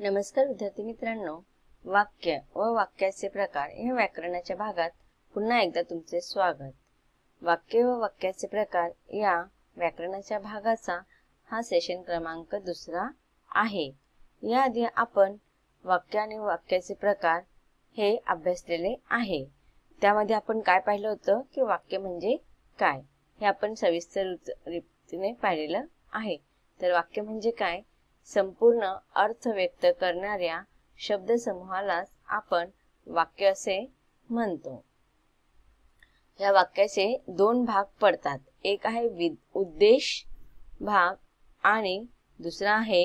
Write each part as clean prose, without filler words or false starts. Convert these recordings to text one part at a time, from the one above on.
नमस्कार विद्यार्थी मित्रांनो, वाक्य व वाक्याचे प्रकार या व्याकरणाच्या भागात पुन्हा एकदा तुमचे स्वागत। वाक्य व वाक्याचे प्रकार या व्याकरणाच्या भागाचा हा सेशन क्रमांक 2 आहे। याआधी आपण वाक्य आणि वाक्याचे प्रकार हे अभ्यासलेले आहे। त्यामध्ये आपण काय पाहिलं होतं की वाक्य म्हणजे काय हे आपण सविस्तर रीतीने पाहिलेलं आहे। तर वाक्य म्हणजे काय, संपूर्ण अर्थ व्यक्त करणाऱ्या शब्दसमूहालाच आपण वाक्य असे म्हणतो। या वाक्याचे 2 भाग पडतात, एक आहे उद्देश भाग आणि दुसरा आहे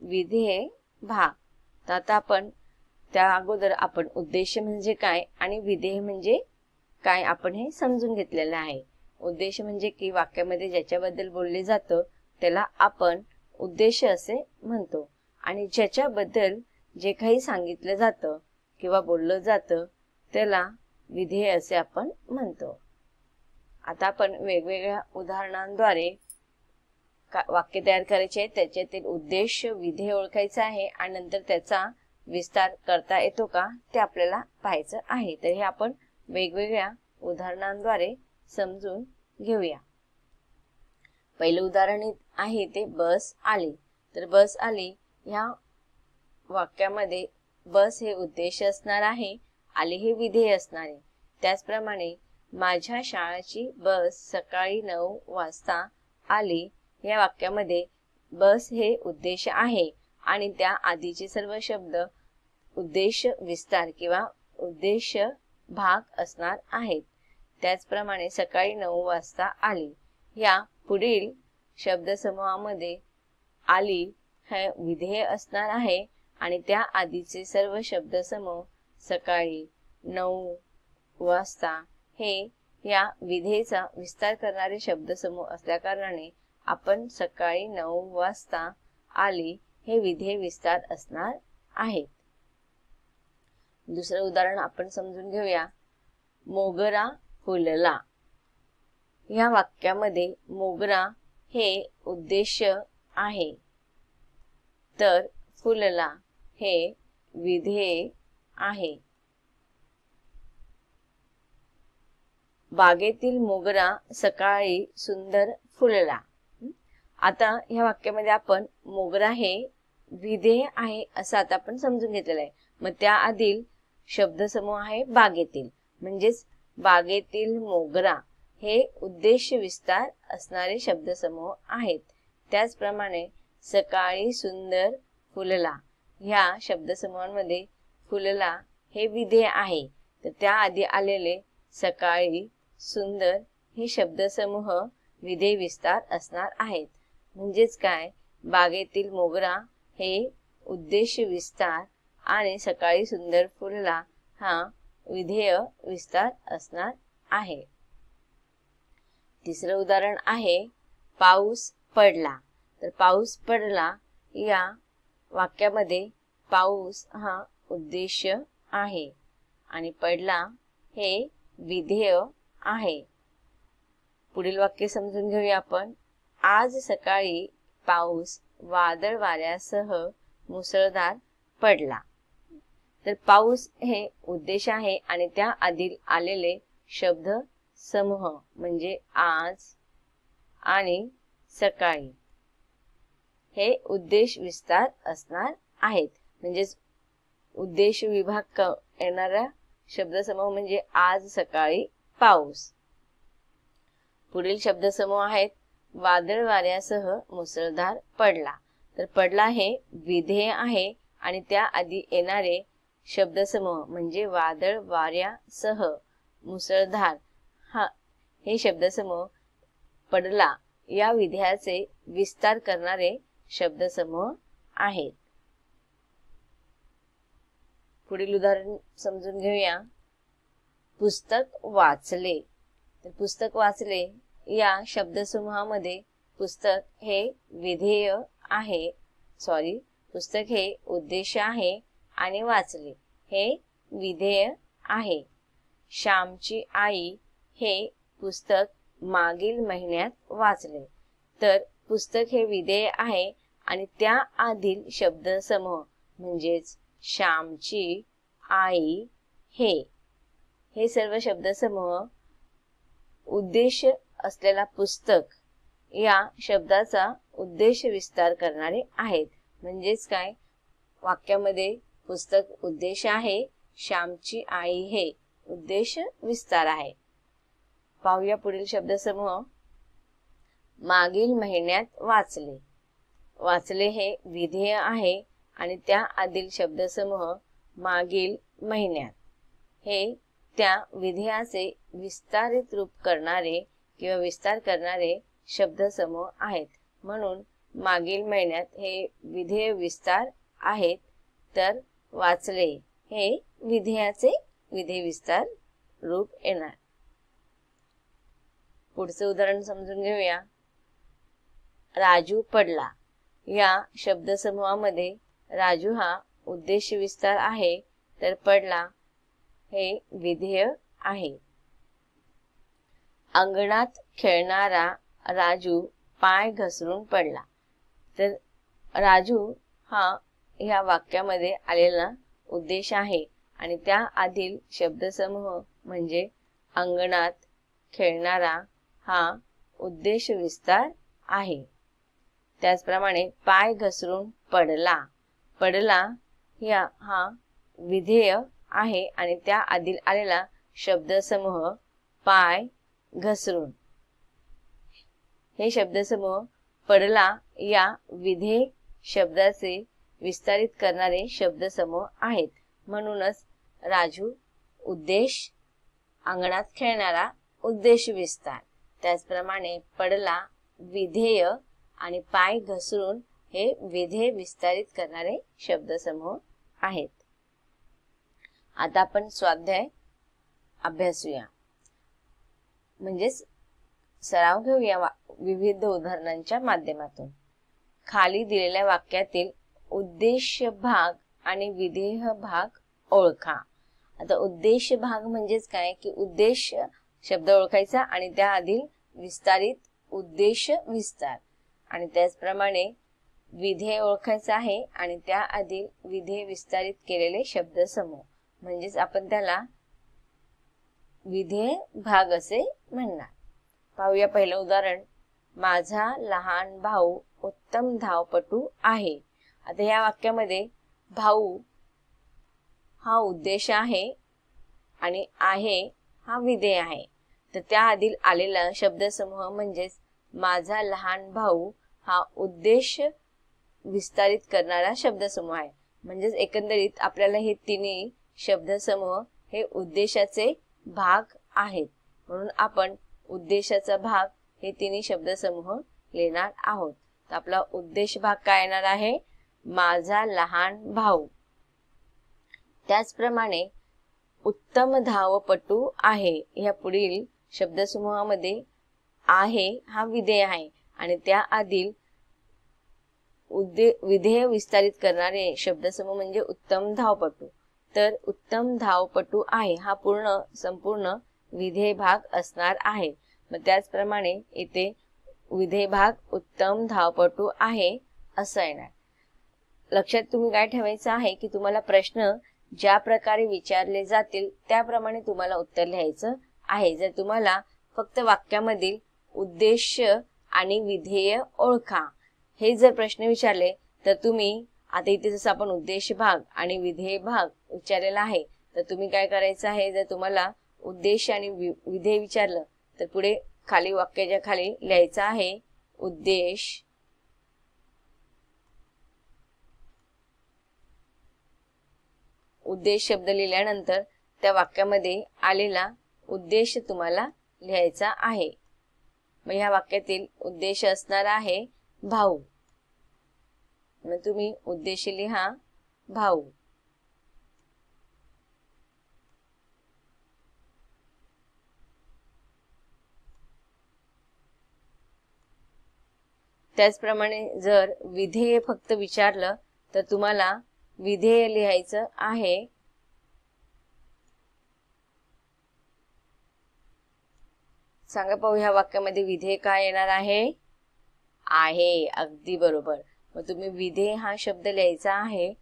विधेय भाग। तर आता आपण त्या अगोदर आपण उद्देश म्हणजे काय आणि विधेय म्हणजे काय आपण हे समजून घेतलेले आहे। उद्देश म्हणजे की वाक्यामध्ये ज्याच्याबद्दल बोलले जातं त्याला आपण उद्देश असे म्हणतो आणि ज्याच्याबद्दल जे काही सांगितलं जातं किंवा बोललं जातं त्याला विधेय असे आपण म्हणतो। आता आपण वेगवेगळ्या उदाहरणांद्वारे वाक्य तयार करायचे आहे, त्याच्यातील उद्देश विधेय ओळखायचं आहे आणि नंतर त्याचा विस्तार करता येतो का ते आपल्याला पाहायचं आहे। तर हे आपण वेगवेगळ्या उदाहरणांद्वारे समजून घेऊया। पहिलं उदाहरण आहे ते बस आली। तर बस आली ह्या वाक्यामध्ये बस हे उद्देश असणार आहे, आली हे विधेय असणार आहे। त्याचप्रमाणे माझ्या शाळेची बस सकाळी 9 वाजता आली या वाक्यामध्ये बस हे उद्देश आहे आणि त्या आधीचे सर्व शब्द उद्देश विस्तार किंवा उद्देश भाग असणार आहेत। त्याचप्रमाणे सकाळी 9 वाजता आली या पुढील शब्दसमूहामध्ये आली हे विधेय असणार आहे आणि त्या आधीचे सर्व शब्दसमूह सकाळी 9 वाजता हे या विधेयचा विस्तार करणारे शब्दसमूह असल्याकारणाने आपण सकाळी 9 वाजता आली हे विधेय विस्तार असणार आहेत। दुसरं उदाहरण आपण समजून घेऊया। मोगरा फुलला या वाक्यामध्ये मोगरा हे उद्देश आहे तर फुलला हे विधेय आहे। बागेतील मोगरा सकाळी सुंदर फुलला। आता ह्या वाक्यामध्ये आपण मोगरा हे विधेय आहे असं आता आपण समजून घेतलेलं आहे। मग त्याआधील शब्दसमूह आहे बागेतील, म्हणजेच बागेतील मोगरा हे उद्देश विस्तार असणारे शब्दसमूह आहेत। त्याचप्रमाणे सकाळी सुंदर फुलला ह्या शब्दसमूहांमध्ये फुलला हे विधेय आहे, तर त्याआधी आलेले सकाळी सुंदर हे शब्दसमूह विधेय विस्तार असणार आहेत। म्हणजेच काय, बागेतील मोगरा हे उद्देश विस्तार आणि सकाळी सुंदर फुलला हा विधेय विस्तार असणार आहे। तिसरं उदाहरण आहे पाऊस पडला। तर पाऊस पडला या वाक्यामध्ये पाऊस हा उद्देश आहे आणि पडला हे विधेय आहे। पुढील वाक्य समजून घेऊया आपण। आज सकाळी पाऊस वादळ वाऱ्यासह मुसळधार पडला। तर पाऊस हे उद्देश आहे आणि त्या आधी आलेले शब्द समूह म्हणजे आज आणि सकाळी हे उद्देश विस्तार असणार आहेत। म्हणजेच उद्देश विभाग येणारा शब्दसमूह म्हणजे आज सकाळी पाऊस। पुढील शब्दसमूह आहेत वादळ वाऱ्यासह मुसळधार पडला। तर पडला हे विधेय आहे आणि त्या आधी येणारे शब्दसमूह म्हणजे वादळ वाऱ्यासह मुसळधार हे शब्दसमूह पडला या विधेयाचे विस्तार करणारे शब्दसमूह आहेत। पुढील उदाहरण समजून घेऊया। पुस्तक वाचले। तर पुस्तक वाचले या शब्दसमूहामध्ये पुस्तक हे विधेय आहे, पुस्तक हे उद्देश आहे आणि वाचले हे विधेय आहे। श्यामची आई हे पुस्तक मागील महिन्यात वाचले। तर पुस्तक हे विधेय आहे आणि त्या आधील शब्दसमूह म्हणजेच श्यामची आई हे. हे सर्व शब्दसमूह उद्देश असलेला पुस्तक या शब्दाचा उद्देश विस्तार करणारे आहेत. म्हणजेच काय, वाक्यामध्ये पुस्तक उद्देश आहे, श्यामची आई हे उद्देश विस्तार आहे. पाहूया पुढील शब्दसमूह. मागील महिन्यात वाचले. वाचले हे विधेय आहे आणि त्या आधील शब्दसमूह मागील महिन्यात हे त्या विधेयाचे विस्तारित रूप करणारे किंवा विस्तार करणारे शब्दसमूह आहेत. म्हणून मागील महिन्यात हे विधेय विस्तार आहेत, तर वाचले हे विधेयाचे विधेय विस्तार रूप येणार. पुढचं उदाहरण समजून घेऊया. राजू पडला. या शब्दसमूहामध्ये राजू हा उद्देश विस्तार आहे, तर पडला हे विधेय आहे. अंगणात खेळणारा राजू पाय घसरून पडला. तर राजू हा या वाक्यामध्ये आलेला उद्देश आहे आणि त्या आधील शब्दसमूह म्हणजे अंगणात खेळणारा हा उद्देश विस्तार आहे. त्याचप्रमाणे पाय घसरून पडला. पडला हा विधेय आहे आणि त्या आधील आलेला शब्दसमूह पाय घसरून. हे शब्दसमूह पडला या विधेय शब्दाचे विस्तारित करणारे शब्दसमूह आहेत. म्हणूनच राजू उद्देश, अंगणात खेळणारा उद्देश विस्तार, त्याचप्रमाणे पडला विधेय आणि पाय घसरून हे विधेय विस्तारित करणारे शब्दसमूह आहेत. आता आपण स्वाध्याय अभ्यासूया, म्हणजेच सराव घेऊया विविध उदाहरणांच्या माध्यमातून. खाली दिलेल्या वाक्यातील उद्देश भाग आणि विधेय भाग ओळखा. आता उद्देश भाग म्हणजेच काय की उद्देश शब्द ओळखायचा आणि त्या आधी विस्तारित उद्देश विस्तार, आणि त्याचप्रमाणे विधेय ओळखायचं आहे आणि त्या आधी विधेय विस्तारित केलेले शब्दसमूह, म्हणजेच आपण त्याला विधेय भाग असे म्हणणार. पाहूया पहिलं उदाहरण. माझा लहान भाऊ उत्तम धावपटू आहे. आता या वाक्यामध्ये भाऊ हा उद्देश आहे आणि आहे हा विधेय आहे. तर त्या आधी आलेला शब्दसमूह म्हणजेच माझा लहान भाऊ हा उद्देश विस्तारित करणारा शब्दसमूह आहे. म्हणजेच एकंदरीत आपल्याला हे तिन्ही शब्दसमूह हे उद्देशाचे भाग आहेत. म्हणून आपण उद्देशाचा भाग हे तिन्ही शब्दसमूह लिहिणार आहोत. तर आपला उद्देश भाग काय येणार आहे? माझा लहान भाऊ. त्याचप्रमाणे उत्तम धावपटू आहे या पुढील शब्दसमूहामध्ये आहे हा विधेय आहे आणि त्या आधी विधेय विस्तारित करणारे शब्दसमूह म्हणजे उत्तम धावपटू. तर उत्तम धावपटू आहे हा संपूर्ण विधेय भाग असणार आहे. मग त्याचप्रमाणे इथे विधेय भाग उत्तम धावपटू आहे असं येणार. लक्षात तुम्ही काय ठेवायचं आहे की तुम्हाला प्रश्न ज्या प्रकारे विचारले जातील त्याप्रमाणे तुम्हाला उत्तर लिहायचं आहे. जर तुम्हाला फक्त वाक्यामधील उद्देश आणि विधेय ओळखा हे जर प्रश्न विचारले तर तुम्ही आता इथे जसं आपण उद्देश भाग आणि विधेय भाग विचारलेला आहे तर तुम्ही काय करायचं आहे, जर तुम्हाला उद्देश आणि विधेय विचारलं तर पुढे खाली वाक्याच्या खाली लिहायचं आहे उद्देश शब्द लिहिल्यानंतर त्या वाक्यामध्ये आलेला उद्देश तुम्हाला लिहायचा आहे. मग ह्या वाक्यातील उद्देश असणार आहे भाऊ. मग तुम्ही उद्देश लिहा भाऊ. त्याचप्रमाणे जर विधेय फक्त विचारलं तर तुम्हाला विधेय लिहायचं आहे सांगा पाहू ह्या वाक्यामध्ये विधेय काय येणार आहे? आहे. अगदी बरोबर. मग तुम्ही विधेय हा शब्द लिहायचा आहे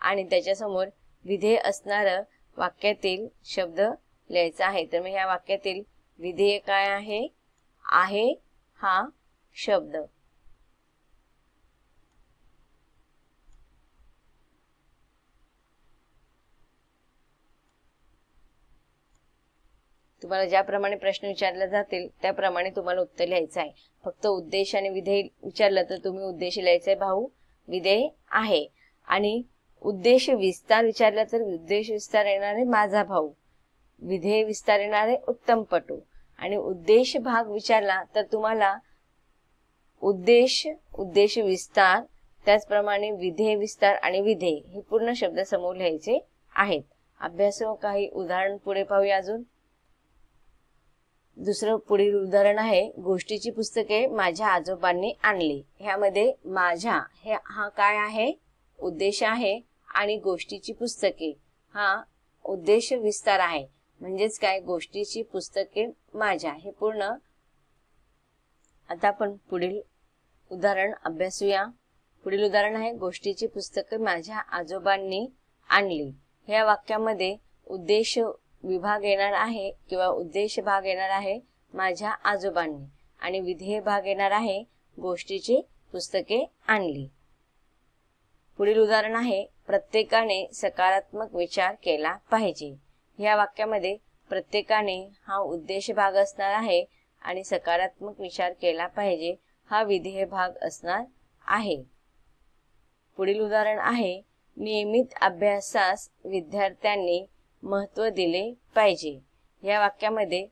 आणि त्याच्यासमोर विधेय असणारं वाक्यातील शब्द लिहायचा आहे। तर मग ह्या वाक्यातील विधेय काय आहे हा शब्द। तुम्हाला ज्याप्रमाणे प्रश्न विचारले जातील त्याप्रमाणे तुम्हाला उत्तर लिहायचं आहे। फक्त उद्देश आणि विधेय विचारलं तर तुम्ही उद्देश लिहायचे भाऊ, विधेय आहे। आणि उद्देश विस्तार विचारला तर उद्देश विस्तार येणारे माझा भाऊ, विधेय विस्तार येणारे उत्तमपटू। आणि उद्देश भाग विचारला तर तुम्हाला उद्देश विस्तार, त्याचप्रमाणे विधेय विस्तार आणि विधेय हे पूर्ण शब्द समूह लिहायचे आहेत। अभ्यास काही उदाहरण पुढे पाहूया अजून। दुसरं पुढील उदाहरण आहे, गोष्टीची पुस्तके माझ्या आजोबांनी आणली। ह्यामध्ये माझ्या हा काय आहे, उद्देश आहे, आणि गोष्टीची पुस्तके हा उद्देश विस्तार आहे। म्हणजेच काय, गोष्टीची पुस्तके माझ्या हे पूर्ण। आता आपण पुढील उदाहरण अभ्यासूया। पुढील उदाहरण आहे, गोष्टीची पुस्तके माझ्या आजोबांनी आणली। ह्या वाक्यामध्ये उद्देश विभाग येणार आहे किंवा उद्देश भाग येणार आहे माझ्या आजोबांनी, आणि विधेय भाग येणार आहे गोष्टीची पुस्तके आणली। पुढील उदाहरण आहे, प्रत्येकाने सकारात्मक विचार केला पाहिजे। ह्या वाक्यामध्ये प्रत्येकाने हा उद्देश भाग असणार आहे आणि सकारात्मक विचार केला पाहिजे हा विधेय भाग असणार आहे। पुढील उदाहरण आहे, नियमित अभ्यासास विद्यार्थ्यांनी महत्त्व दिले पाहिजे। या वाक्यामध्ये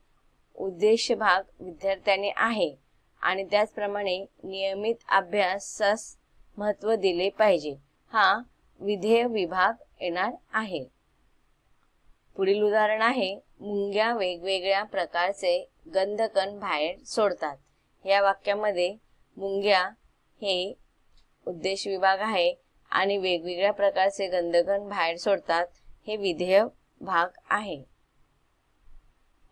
उद्देश भाग विद्यार्थ्यांनी आहे आणि त्याचप्रमाणे नियमित अभ्यासास महत्त्व दिले पाहिजे हा विधेय विभाग येणार आहे। पुढील उदाहरण आहे, मुंग्या वेगवेगळ्या प्रकारचे गंधकण बाहेर सोडतात। या वाक्यामध्ये मुंग्या हे उद्देश विभाग आहे आणि वेगवेगळ्या प्रकारचे गंधकण बाहेर सोडतात हे विधेय भाग आहे।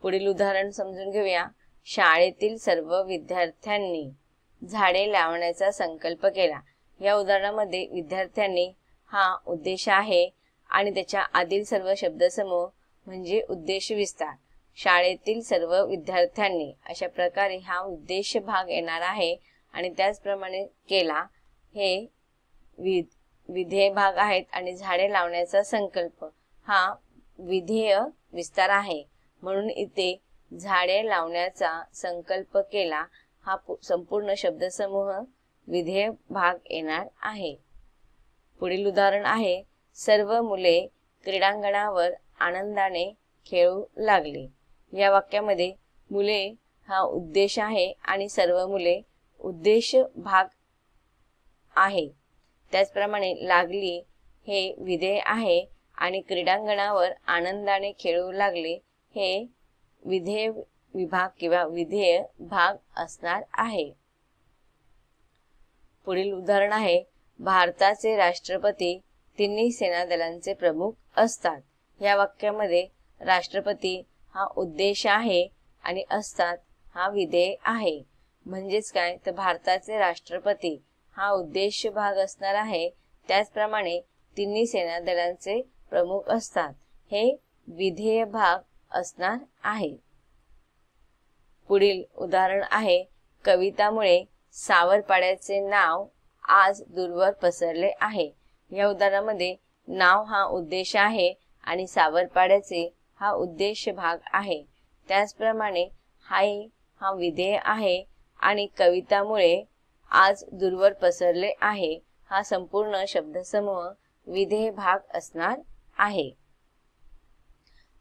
पुढील उदाहरण समजून घेऊया। शाळेतील सर्व विद्यार्थ्यांनी झाडे लावण्याचा संकल्प केला। या उदाहरणामध्ये विद्यार्थ्यांनी हा उद्देश आहे आणि त्याच्या आधील सर्व शब्दसमूह म्हणजे उद्देश विस्तार। शाळेतील सर्व विद्यार्थ्यांनी अशा प्रकारे हा उद्देश भाग येणार आहे आणि त्याचप्रमाणे केला हे विधेय भाग आहेत आणि झाडे लावण्याचा संकल्प हा विधेय विस्तार आहे। म्हणून इथे झाडे लावण्याचा संकल्प केला हा संपूर्ण शब्दसमूह विधेय भाग येणार आहे। पुढील उदाहरण आहे, सर्व मुले क्रीडांगणावर आनंदाने खेळू लागली। या वाक्यामध्ये मुले हा उद्देश आहे आणि सर्व मुले उद्देश भाग आहे। त्याचप्रमाणे लागली हे विधेय आहे आणि क्रीडांगणावर आनंदाने खेळू लागले हे विधेय विभाग किंवा विधेय भाग असणार आहे। पुढील उदाहरण आहे, भारताचे राष्ट्रपती तिन्ही सेना दलांचे प्रमुख असतात। या वाक्यामध्ये राष्ट्रपती हा उद्देश आहे आणि असतात हा विधेय आहे। म्हणजेच काय, तर भारताचे राष्ट्रपती हा उद्देश भाग असणार आहे, त्याचप्रमाणे तिन्ही सेना दलांचे प्रमुख असतात हे विधेय भाग असणार आहे। पुढील उदाहरण आहे, कवितामुळे सावरपाड्याचे नाव आज दूरवर पसरले आहे। या उदाहरणामध्ये नाव हा उद्देश आहे आणि सावरपाड्याचे हा उद्देश भाग आहे। त्याचप्रमाणे हा विधेय आहे आणि कवितामुळे आज दूरवर पसरले आहे हा संपूर्ण शब्दसमूह विधेय भाग असणार आहे।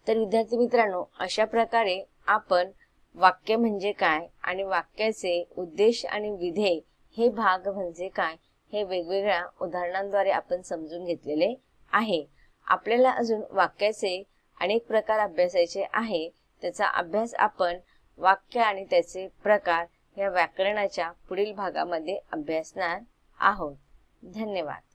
तर विद्यार्थी मित्रांनो, अशा प्रकारे आपण वाक्य म्हणजे काय आणि वाक्याचे उद्देश आणि विधेय हे भाग म्हणजे काय हे वेगवेगळ्या उदाहरणांद्वारे आपण समजून घेतलेले आहे। आपल्याला अजून वाक्याचे अनेक प्रकार अभ्यासायचे आहे। त्याचा अभ्यास आपण वाक्य आणि त्याचे प्रकार या व्याकरणाच्या पुढील भागामध्ये अभ्यासणार आहोत। धन्यवाद।